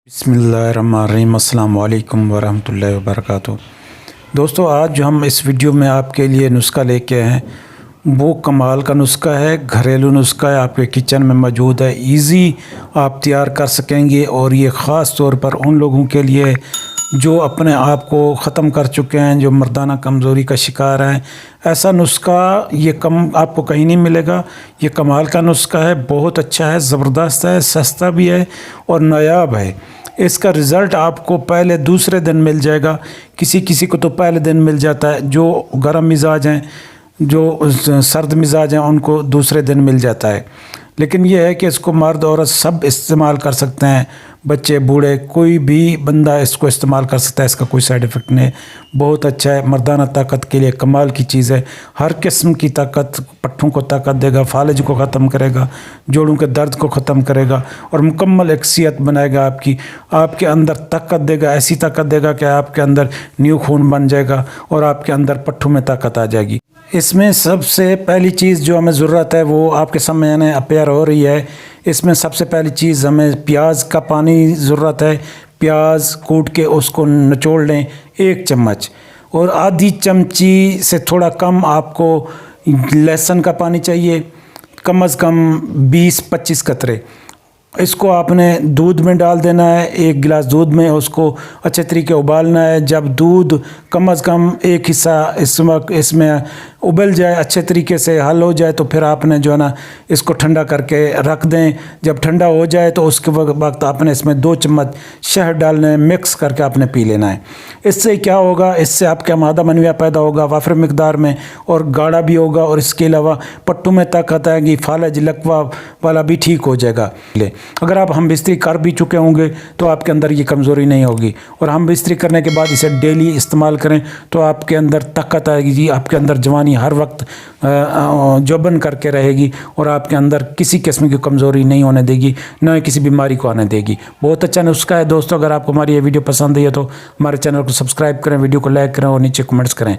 बिस्मिल्लाहिर्रहमानिर्रहीम। अस्सलाम वालेकुम वरहमतुल्लाहि वबरकातुहू। दोस्तों, आज जो हम इस वीडियो में आपके लिए नुस्खा लेके आए हैं वो कमाल का नुस्खा है, घरेलू नुस्खा है, आपके किचन में मौजूद है, इजी आप तैयार कर सकेंगे। और ये ख़ास तौर पर उन लोगों के लिए जो अपने आप को ख़त्म कर चुके हैं, जो मर्दाना कमज़ोरी का शिकार हैं। ऐसा नुस्खा ये कम आपको कहीं नहीं मिलेगा। ये कमाल का नुस्खा है, बहुत अच्छा है, ज़बरदस्त है, सस्ता भी है और नायाब है। इसका रिज़ल्ट आपको पहले दूसरे दिन मिल जाएगा, किसी किसी को तो पहले दिन मिल जाता है। जो गर्म मिजाज हैं, जो सर्द मिजाज हैं, उनको दूसरे दिन मिल जाता है। लेकिन यह है कि इसको मर्द औरत सब इस्तेमाल कर सकते हैं, बच्चे बूढ़े कोई भी बंदा इसको इस्तेमाल कर सकता है। इसका कोई साइड इफ़ेक्ट नहीं है, बहुत अच्छा है। मर्दाना ताकत के लिए कमाल की चीज़ है। हर किस्म की ताकत, पट्ठों को ताकत देगा, फालिज को ख़त्म करेगा, जोड़ों के दर्द को ख़त्म करेगा और मुकम्मल एक सेहत बनाएगा। आपके अंदर ताकत देगा, ऐसी ताकत देगा कि आपके अंदर न्यू खून बन जाएगा और आपके अंदर पट्ठों में ताकत आ जाएगी। इसमें सबसे पहली चीज़ जो हमें ज़रूरत है वो आपके सामने अपेयर हो रही है। इसमें सबसे पहली चीज़ हमें प्याज का पानी ज़रूरत है। प्याज कूट के उसको निचोड़ लें 1 चम्मच, और आधी चमची से थोड़ा कम आपको लहसुन का पानी चाहिए, कम से कम 20-25 कतरे। इसको आपने दूध में डाल देना है, 1 गिलास दूध में उसको अच्छे तरीके उबालना है। जब दूध कम से कम 1 हिस्सा इसमें उबल जाए, अच्छे तरीके से हल हो जाए, तो फिर आपने जो है ना इसको ठंडा करके रख दें। जब ठंडा हो जाए तो उसके वक्त आपने इसमें 2 चम्मच शहद डालना है, मिक्स करके आपने पी लेना है। इससे क्या होगा, इससे आपका मादा मनविया पैदा होगा वाफर मिकदार में और गाढ़ा भी होगा, और इसके अलावा पट्टों में ताकत आएगी, फालज लकवा वाला भी ठीक हो जाएगा। अगर आप हम बिस्तरी कर भी चुके होंगे तो आपके अंदर ये कमज़ोरी नहीं होगी, और हम बिस्तरी करने के बाद इसे डेली इस्तेमाल करें तो आपके अंदर ताकत आएगी जी। आपके अंदर जवानी हर वक्त जोबन करके रहेगी और आपके अंदर किसी किस्म की कमज़ोरी नहीं होने देगी, न किसी बीमारी को आने देगी। बहुत अच्छा नुस्खा है दोस्तों। अगर आपको हमारी ये वीडियो पसंद आई है तो हमारे चैनल को सब्सक्राइब करें, वीडियो को लाइक करें और नीचे कमेंट्स करें।